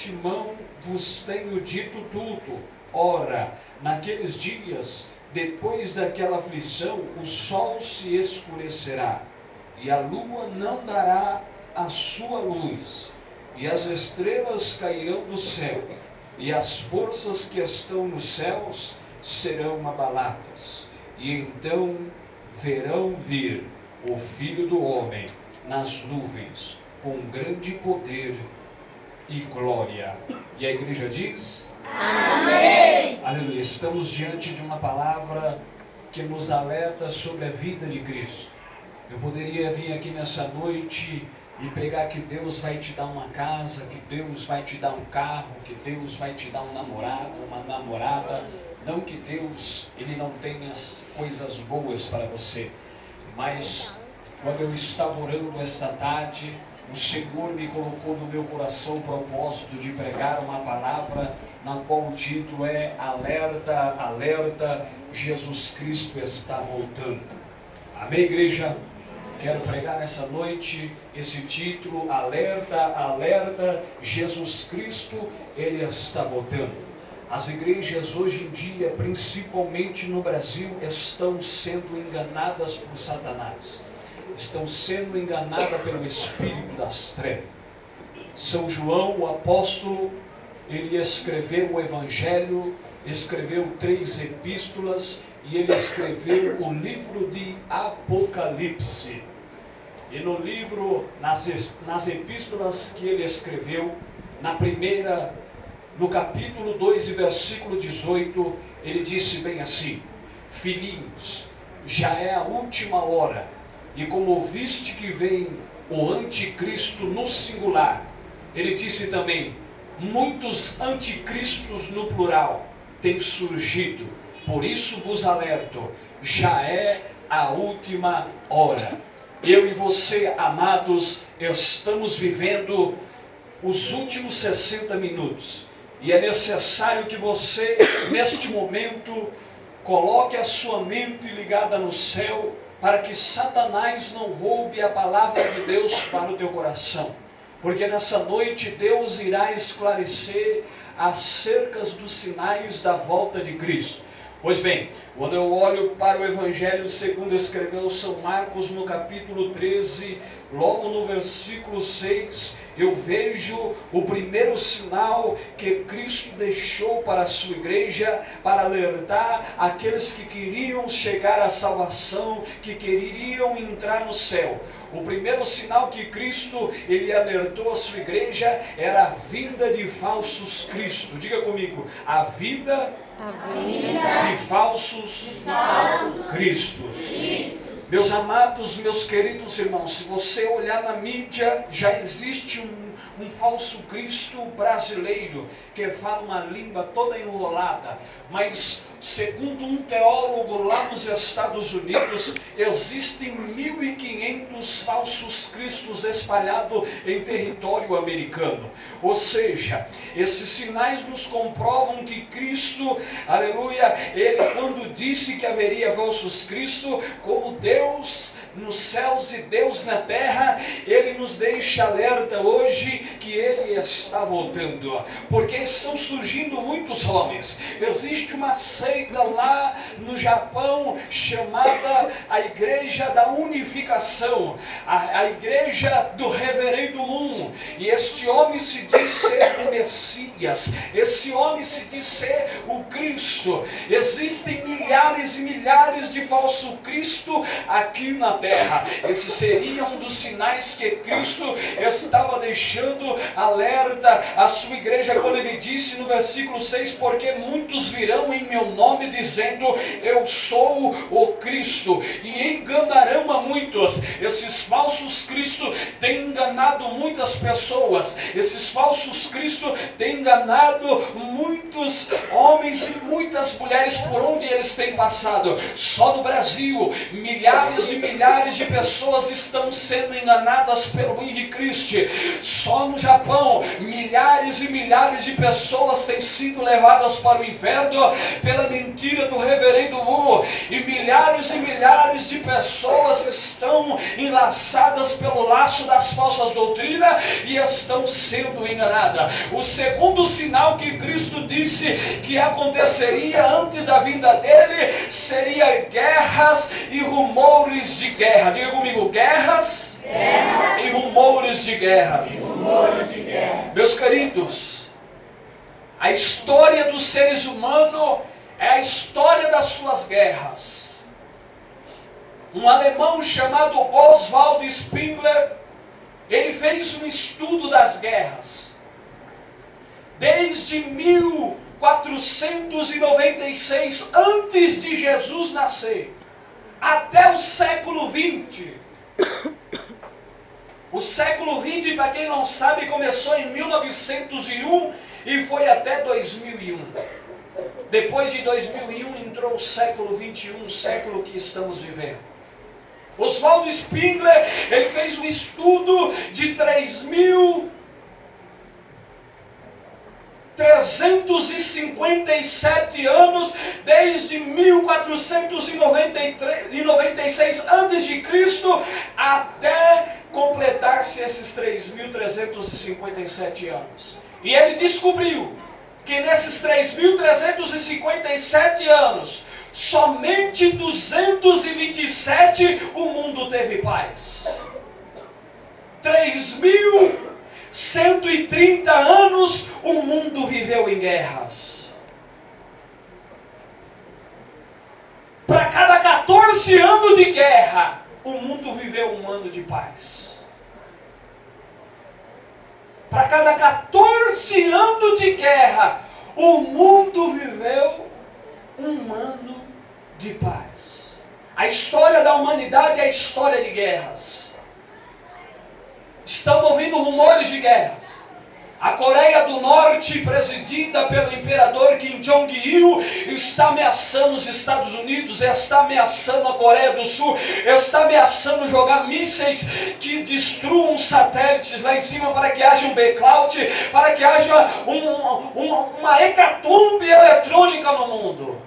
antemão vos tenho dito tudo. Ora, naqueles dias, depois daquela aflição, o sol se escurecerá, e a lua não dará a sua luz, e as estrelas cairão do céu, e as forças que estão nos céus serão abaladas. E então verão vir o Filho do Homem nas nuvens, com grande poder e glória. E a igreja diz: amém! Aleluia! Estamos diante de uma palavra que nos alerta sobre a vida de Cristo. Eu poderia vir aqui nessa noite e pregar que Deus vai te dar uma casa, que Deus vai te dar um carro, que Deus vai te dar um namorado, uma namorada. Não que Deus, Ele não tenha coisas boas para você, mas quando eu estava orando esta tarde, o Senhor me colocou no meu coração o propósito de pregar uma palavra na qual o título é Alerta, Alerta, Jesus Cristo está voltando. Amém, igreja? Quero pregar nessa noite esse título, Alerta, Alerta, Jesus Cristo, Ele está voltando. As igrejas hoje em dia, principalmente no Brasil, estão sendo enganadas por Satanás. Estão sendo enganadas pelo espírito das trevas. São João, o apóstolo, ele escreveu o Evangelho, escreveu 3 epístolas e ele escreveu o livro de Apocalipse. E no livro, nas epístolas que ele escreveu, na primeira, no capítulo 2 e versículo 18, ele disse bem assim: filhinhos, já é a última hora, e como ouviste que vem o anticristo no singular, ele disse também, muitos anticristos no plural têm surgido, por isso vos alerto, já é a última hora. Eu e você, amados, estamos vivendo os últimos 60 minutos. E é necessário que você, neste momento, coloque a sua mente ligada no céu, para que Satanás não roube a palavra de Deus para o teu coração. Porque nessa noite Deus irá esclarecer acerca dos sinais da volta de Cristo. Pois bem, quando eu olho para o Evangelho segundo escreveu São Marcos no capítulo 13, logo no versículo 6, eu vejo o primeiro sinal que Cristo deixou para a sua igreja, para alertar aqueles que queriam chegar à salvação, que queriam entrar no céu. O primeiro sinal que Cristo, ele alertou a sua igreja, era a vinda de falsos cristos. Diga comigo, a vinda de falsos cristos. Meus amados, meus queridos irmãos, se você olhar na mídia, já existe um falso Cristo brasileiro, que fala uma língua toda enrolada, mas segundo um teólogo lá nos Estados Unidos, existem 1.500 falsos cristos espalhados em território americano. Ou seja, esses sinais nos comprovam que Cristo, aleluia, ele quando disse que haveria falsos cristos, como Deus nos céus e Deus na terra, ele nos deixa alerta hoje que ele está voltando, porque estão surgindo muitos homens. Existe uma seita lá no Japão chamada a Igreja da Unificação, a Igreja do Reverendo Moon, e este homem se diz ser o Messias, esse homem se diz ser o Cristo. Existem milhares e milhares de falso Cristo aqui na terra. Esse seria um dos sinais que Cristo estava deixando alerta à sua igreja quando ele disse no versículo 6, porque muitos virão em meu nome dizendo eu sou o Cristo, e enganarão a muitos. Esses falsos cristos têm enganado muitas pessoas, esses falsos cristos têm enganado muitos homens e muitas mulheres por onde eles têm passado. Só no Brasil, milhares e milhares milhares de pessoas estão sendo enganadas pelo Henricristo. Só no Japão, milhares e milhares de pessoas têm sido levadas para o inferno pela mentira do reverendo Mu. E milhares de pessoas estão enlaçadas pelo laço das falsas doutrinas e estão sendo enganadas. O segundo sinal que Cristo disse que aconteceria antes da vinda dele seria guerras e rumores de guerra. Diga comigo, guerras e rumores de guerras. Meus queridos, a história dos seres humanos é a história das suas guerras. Um alemão chamado Oswald Spengler, ele fez um estudo das guerras. Desde 1496, antes de Jesus nascer, até o século 20. O século 20, para quem não sabe, começou em 1901 e foi até 2001. Depois de 2001 entrou o século 21, o século que estamos vivendo. Oswald Spengler, ele fez um estudo de 3.357 anos, desde 1496 a.C. até completar-se esses 3.357 anos. E ele descobriu que nesses 3.357 anos, somente 227 o mundo teve paz. 3.130 anos o mundo viveu em guerras. Para cada 14 anos de guerra, o mundo viveu um ano de paz. Para cada 14 anos de guerra, o mundo viveu um ano de paz. A história da humanidade é a história de guerras. Estão ouvindo rumores de guerras. A Coreia do Norte, presidida pelo imperador Kim Jong-il, está ameaçando os Estados Unidos, está ameaçando a Coreia do Sul, está ameaçando jogar mísseis que destruam satélites lá em cima para que haja um blackout, para que haja uma hecatombe eletrônica no mundo.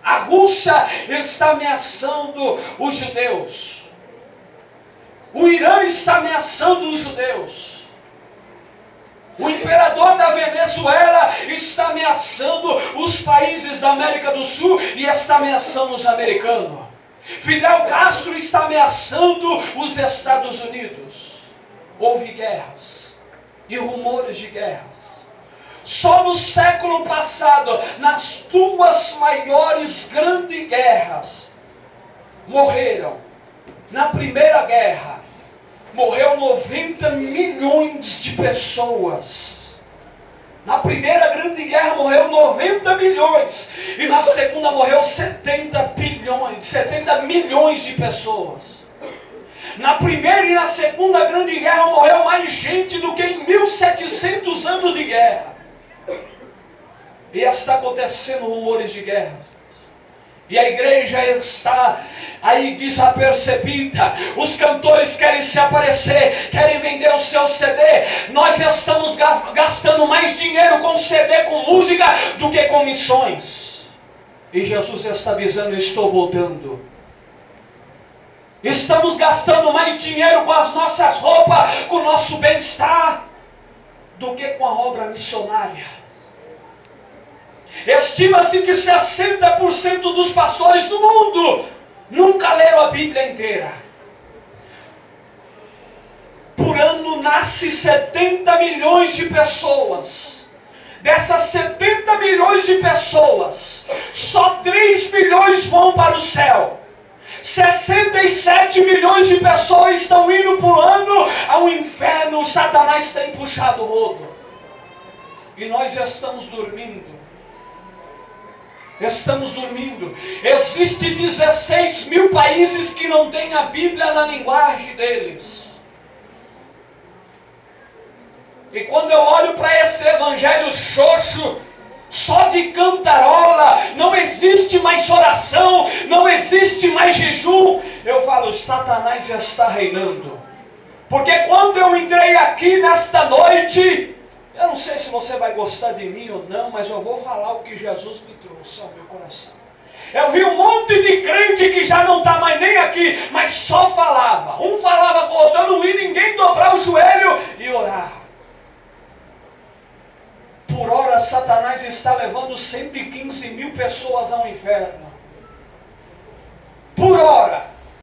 A Rússia está ameaçando os judeus. O Irã está ameaçando os judeus. O imperador da Venezuela está ameaçando os países da América do Sul e está ameaçando os americanos. Fidel Castro está ameaçando os Estados Unidos. Houve guerras e rumores de guerras. Só no século passado, nas duas maiores grandes guerras, morreram. Na Primeira Guerra, morreu 90 milhões de pessoas. Na Primeira Grande Guerra morreu 90 milhões. E na Segunda morreu 70 milhões de pessoas. Na Primeira e na Segunda Grande Guerra morreu mais gente do que em 1700 anos de guerra. E está acontecendo rumores de guerra. E a igreja está aí desapercebida. Os cantores querem se aparecer, querem vender o seu CD. Nós estamos gastando mais dinheiro com CD, com música, do que com missões. E Jesus está avisando: eu estou voltando. Estamos gastando mais dinheiro com as nossas roupas, com o nosso bem-estar, do que com a obra missionária. Estima-se que 60% dos pastores do mundo nunca leram a Bíblia inteira. Por ano nasce 70 milhões de pessoas. Dessas 70 milhões de pessoas, só 3 milhões vão para o céu. 67 milhões de pessoas estão indo por ano ao inferno. Satanás tem puxado o rodo. E nós já estamos dormindo. Estamos dormindo. Existem 16 mil países que não têm a Bíblia na linguagem deles. E quando eu olho para esse evangelho xoxo, só de cantarola, não existe mais oração, não existe mais jejum. Eu falo, Satanás já está reinando. Porque quando eu entrei aqui nesta noite, eu não sei se você vai gostar de mim ou não, mas eu vou falar o que Jesus me trouxe ao meu coração. Eu vi um monte de crente que já não está mais nem aqui, mas só falava. Um falava com o outro, eu não vi ninguém dobrar o joelho e orar. Por hora, Satanás está levando 115 mil pessoas ao inferno.